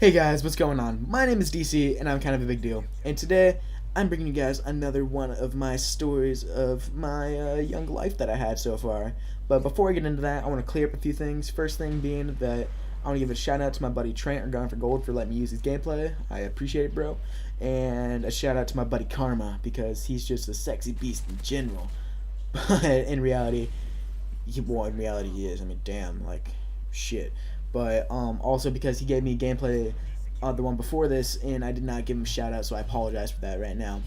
Hey guys, what's going on? My name is DC, and I'm kind of a big deal. And today, I'm bringing you guys another one of my stories of my young life that I had so far. But before I get into that, I want to clear up a few things. First thing being that I want to give a shout out to my buddy Trent or Gone for Gold for letting me use his gameplay. I appreciate it, bro. And a shout out to my buddy Karma because he's just a sexy beast in general. But in reality, he is. I mean, damn, like, shit. But also because he gave me gameplay the one before this, and I did not give him a shout out, so I apologize for that right now.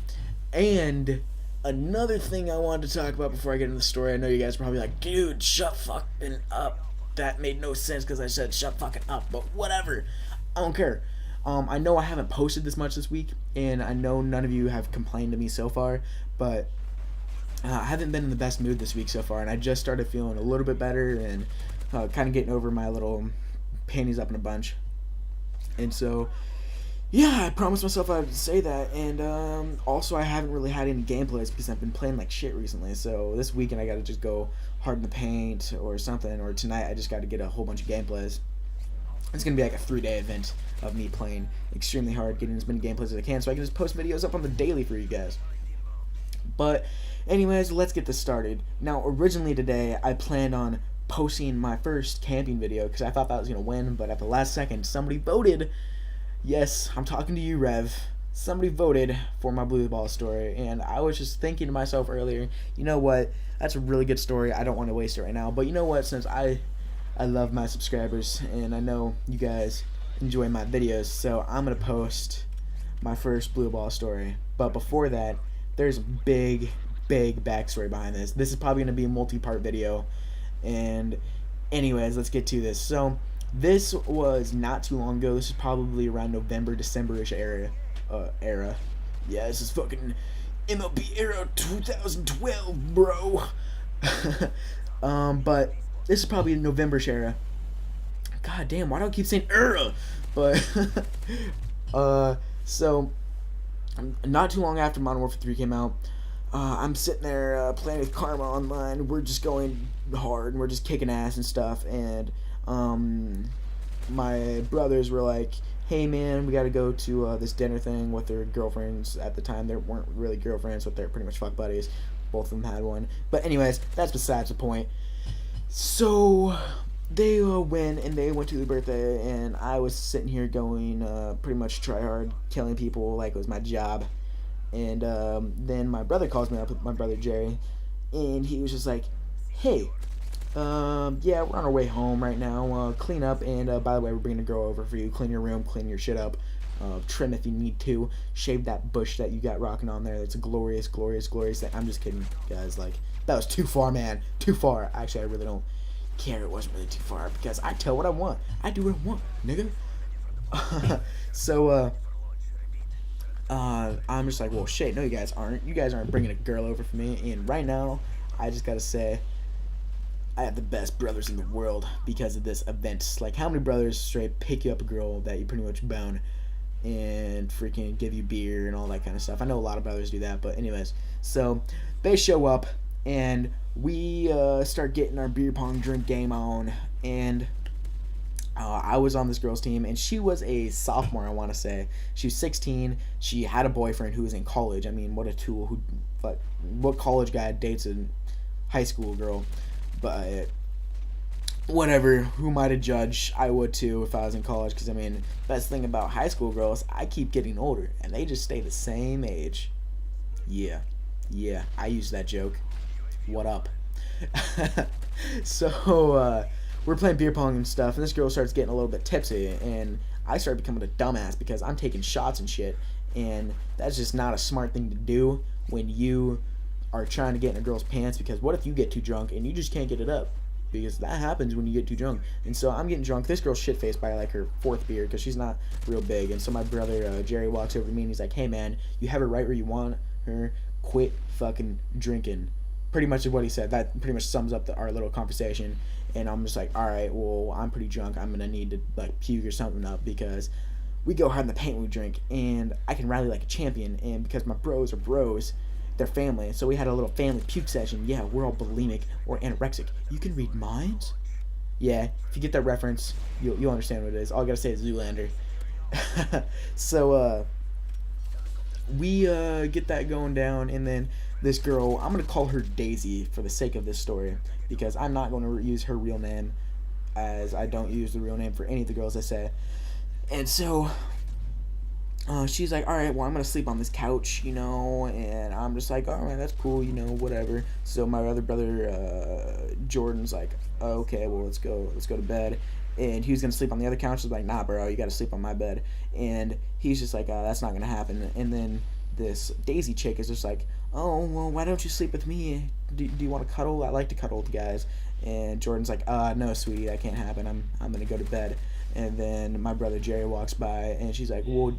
And another thing I wanted to talk about before I get into the story, I know you guys are probably like, dude, shut fucking up. That made no sense because I said shut fucking up, but whatever. I don't care. I know I haven't posted this much this week, and I know none of you have complained to me so far, but I haven't been in the best mood this week so far, and I just started feeling a little bit better and kind of getting over my little panties up in a bunch. And so, yeah, I promised myself I would say that. And also, I haven't really had any gameplays because I've been playing like shit recently. So this weekend, I got to just go hard in the paint or something. Or tonight, I just got to get a whole bunch of gameplays. It's going to be like a 3-day event of me playing extremely hard, getting as many gameplays as I can so I can just post videos up on the daily for you guys. But anyways, let's get this started. Now, originally today, I planned on posting my first camping video because I thought that was going to win, but at the last second, somebody voted. Yes, I'm talking to you, Rev. Somebody voted for my blue ball story, and I was just thinking to myself earlier, you know what? That's a really good story. I don't want to waste it right now, but you know what? Since I love my subscribers, and I know you guys enjoy my videos, so I'm going to post my first blue ball story. But before that, there's a big backstory behind this. This is probably going to be a multi-part video. And anyways, let's get to this. So this was not too long ago. This is probably around November, December-ish era. Yeah, this is fucking MLB era 2012, bro. But this is probably November-ish era. God damn, why do I keep saying era? But so not too long after Modern Warfare 3 came out, I'm sitting there playing with Karma online. We're just going hard and we're just kicking ass and stuff. And my brothers were like, hey man, we gotta go to this dinner thing with their girlfriends. At the time, they weren't really girlfriends, but they're pretty much fuck buddies. Both of them had one. But anyways, that's besides the point. So they went and they went to the birthday, and I was sitting here going pretty much try hard, killing people like it was my job. And then my brother calls me up, my brother Jerry, and he was just like, hey, yeah, we're on our way home right now. Clean up, and by the way, we're bringing a girl over for you. Clean your room, clean your shit up. Trim if you need to. Shave that bush that you got rocking on there. That's a glorious thing. I'm just kidding, guys. Like, that was too far, man. Too far. Actually, I really don't care. It wasn't really too far because I tell what I want. I do what I want, nigga. So, I'm just like, well, shit, no, you guys aren't. You guys aren't bringing a girl over for me. And right now, I just gotta say, I have the best brothers in the world because of this event. Like, how many brothers straight pick you up a girl that you pretty much bone and freaking give you beer and all that kind of stuff? I know a lot of brothers do that, but anyways. So, they show up, and we start getting our beer pong drink game on, and I was on this girl's team, and she was a sophomore, I want to say. She was 16. She had a boyfriend who was in college. I mean, what a tool. What college guy dates a high school girl? But whatever. Who am I to judge? I would too if I was in college, because, I mean, best thing about high school girls, I keep getting older, and they just stay the same age. Yeah, I use that joke. What up? So, we're playing beer pong and stuff, and this girl starts getting a little bit tipsy, and I start becoming a dumbass because I'm taking shots and shit, and that's just not a smart thing to do when you are trying to get in a girl's pants, because what if you get too drunk and you just can't get it up? Because that happens when you get too drunk. And so I'm getting drunk. This girl's shit-faced by like her 4th beer because she's not real big, and so my brother Jerry walks over to me and he's like, hey man, you have her right where you want her. Quit fucking drinking. Pretty much is what he said. That pretty much sums up our little conversation. And I'm just like, alright, well, I'm pretty drunk. I'm gonna need to like puke or something up because we go hard in the paint when we drink, and I can rally like a champion. And because my bros are bros, they're family. So we had a little family puke session. Yeah, we're all bulimic or anorexic. You can read minds? Yeah, if you get that reference, you'll understand what it is. All I gotta say is Zoolander. So we get that going down, and then this girl, I'm gonna call her Daisy for the sake of this story, because I'm not going to use her real name, as I don't use the real name for any of the girls I say. And so she's like, all right, well, I'm gonna sleep on this couch, and I'm just like, all right, that's cool, whatever. So my other brother, Jordan's like, okay, well, let's go to bed. And he was gonna sleep on the other couch. I was like, nah, bro, you gotta sleep on my bed. And he's just like, that's not gonna happen. And then this Daisy chick is just like, oh, well, why don't you sleep with me? Do you want to cuddle? I like to cuddle with guys. And Jordan's like, no, sweetie, that can't happen. I'm gonna go to bed. And then my brother Jerry walks by, and she's like, well,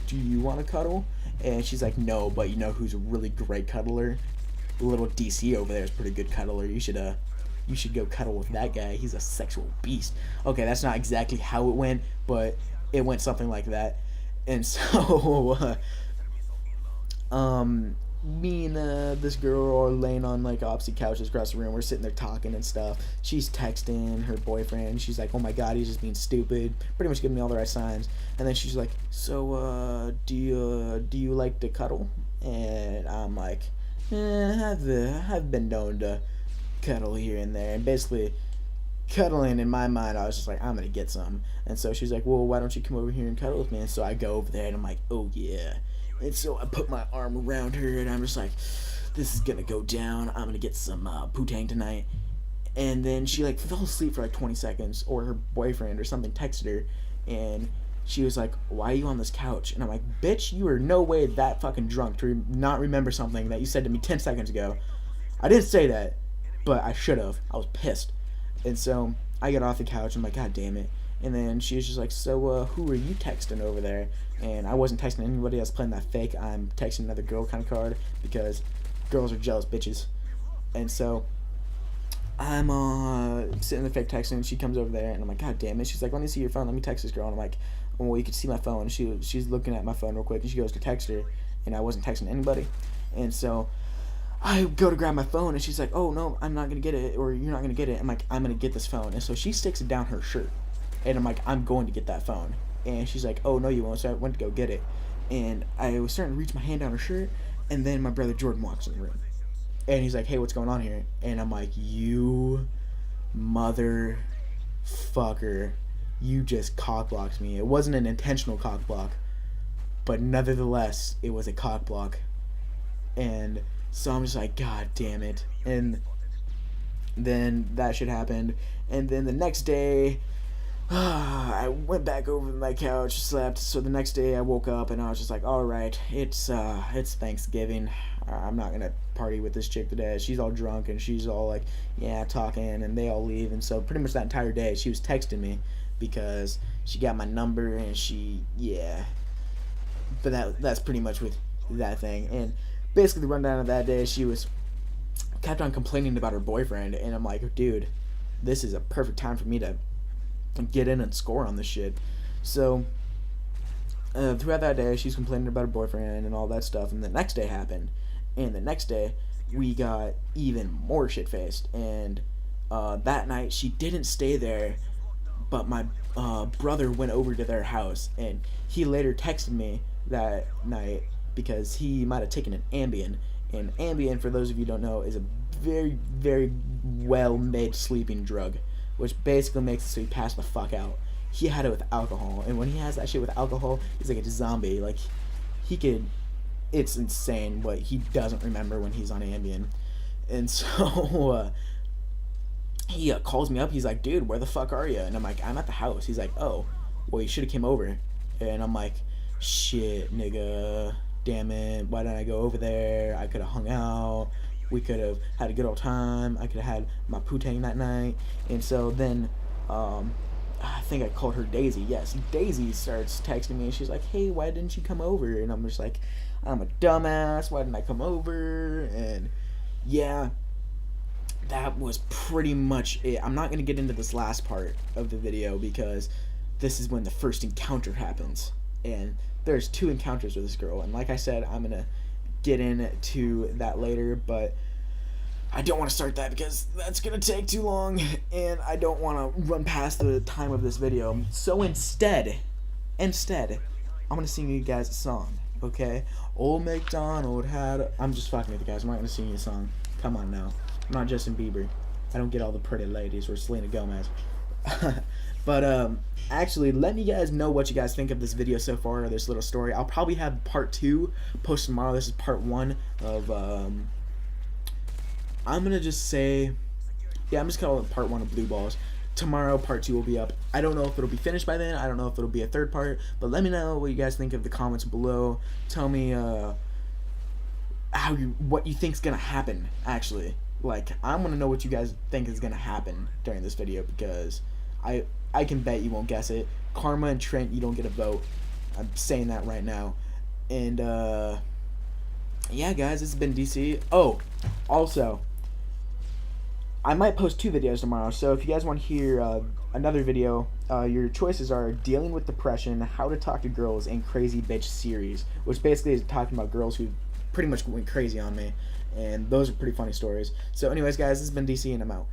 do you want to cuddle? And she's like, no, but you know who's a really great cuddler? Little DC over there is a pretty good cuddler. You should go cuddle with that guy. He's a sexual beast. Okay, that's not exactly how it went, but it went something like that. And so, me and this girl are laying on like opposite couches across the room. We're sitting there talking and stuff. She's texting her boyfriend. She's like, oh my god, he's just being stupid, pretty much giving me all the right signs. And then she's like, so do you like to cuddle? And I'm like, I've been known to cuddle here and there. And basically cuddling, in my mind, I was just like, I'm gonna get some. And so she's like, well, why don't you come over here and cuddle with me? And so I go over there, and I'm like, oh yeah. And so I put my arm around her, and I'm just like, this is gonna go down. I'm gonna get some putang tonight. And then she like fell asleep for like 20 seconds, or her boyfriend or something texted her, and she was like, why are you on this couch? And I'm like, bitch, you are no way that fucking drunk to not remember something that you said to me 10 seconds ago. I didn't say that, but I should have. I was pissed. And so I get off the couch, and I'm like, god damn it. And then she was just like, so who are you texting over there? And I wasn't texting anybody else playing that fake I'm texting another girl kind of card, because girls are jealous bitches. And so I'm sitting in the fake texting, and she comes over there, and I'm like, god damn it. She's like, let me see your phone, let me text this girl. And I'm like, well, you can see my phone. She's looking at my phone real quick, and she goes to text her, and I wasn't texting anybody. And so I go to grab my phone, and she's like, oh no, I'm not gonna get it, or you're not gonna get it. I'm like, I'm gonna get this phone. And so she sticks it down her shirt, and I'm like, I'm going to get that phone. And she's like, oh no, you won't. So I went to go get it, and I was starting to reach my hand down her shirt, and then my brother Jordan walks in the room, and he's like, hey, what's going on here? And I'm like, you motherfucker, you just cockblocked me. It wasn't an intentional cockblock, but nevertheless, it was a cockblock. And so I'm just like, god damn it. And then that shit happened, and then the next day, I went back over to my couch, slept. So the next day I woke up, and I was just like, all right, it's Thanksgiving. I'm not gonna party with this chick today. She's all drunk, and she's all like, yeah, talking, and they all leave. And so pretty much that entire day she was texting me, because she got my number, and yeah. But that's pretty much with that thing. And basically the rundown of that day, she was kept on complaining about her boyfriend, and I'm like, dude, this is a perfect time for me to get in and score on this shit. So throughout that day, she's complaining about her boyfriend and all that stuff. And the next day happened, and the next day we got even more shit faced. And that night she didn't stay there, but my brother went over to their house, and he later texted me that night, because he might have taken an Ambien. And Ambien, for those of you who don't know, is a very, very well made sleeping drug, which basically makes it so you pass the fuck out. He had it with alcohol, and when he has that shit with alcohol, he's like a zombie. Like, it's insane what he doesn't remember when he's on Ambien. And so he calls me up. He's like, dude, where the fuck are you? And I'm like, I'm at the house. He's like, oh, well, you should have came over. And I'm like, shit, nigga, damn it, why didn't I go over there? I could have hung out. We could have had a good old time. I could have had my putang that night. And so then I think I called her Daisy. Yes, Daisy starts texting me, and she's like, hey, why didn't you come over? And I'm just like, I'm a dumbass. Why didn't I come over? And yeah, that was pretty much it. I'm not going to get into this last part of the video, because this is when the first encounter happens. And there's 2 encounters with this girl. And like I said, I'm going to get into that later, but I don't want to start that because that's going to take too long, and I don't want to run past the time of this video. So instead, Instead, I'm gonna sing you guys a song, okay? Old MacDonald had. I'm just fucking with you guys. I'm not gonna sing you a song. Come on now. I'm not Justin Bieber. I don't get all the pretty ladies or Selena Gomez. But actually, let me guys know what you guys think of this video so far, or this little story. I'll probably have part 2 posted tomorrow. This is part 1 of I'm gonna just say, yeah, I'm just gonna call it part 1 of Blue Balls. Tomorrow, part 2 will be up. I don't know if it'll be finished by then. I don't know if it'll be a third part, but let me know what you guys think of the comments below. Tell me what you think's gonna happen. Actually, like, I want to know what you guys think is gonna happen during this video, because I can bet you won't guess it. Karma and Trent, you don't get a vote. I'm saying that right now. And yeah, guys, this has been DC. Oh, also, I might post 2 videos tomorrow, so if you guys want to hear another video, your choices are Dealing with Depression, How to Talk to Girls, and Crazy Bitch Series, which basically is talking about girls who pretty much went crazy on me, and those are pretty funny stories. So anyways, guys, this has been DC, and I'm out.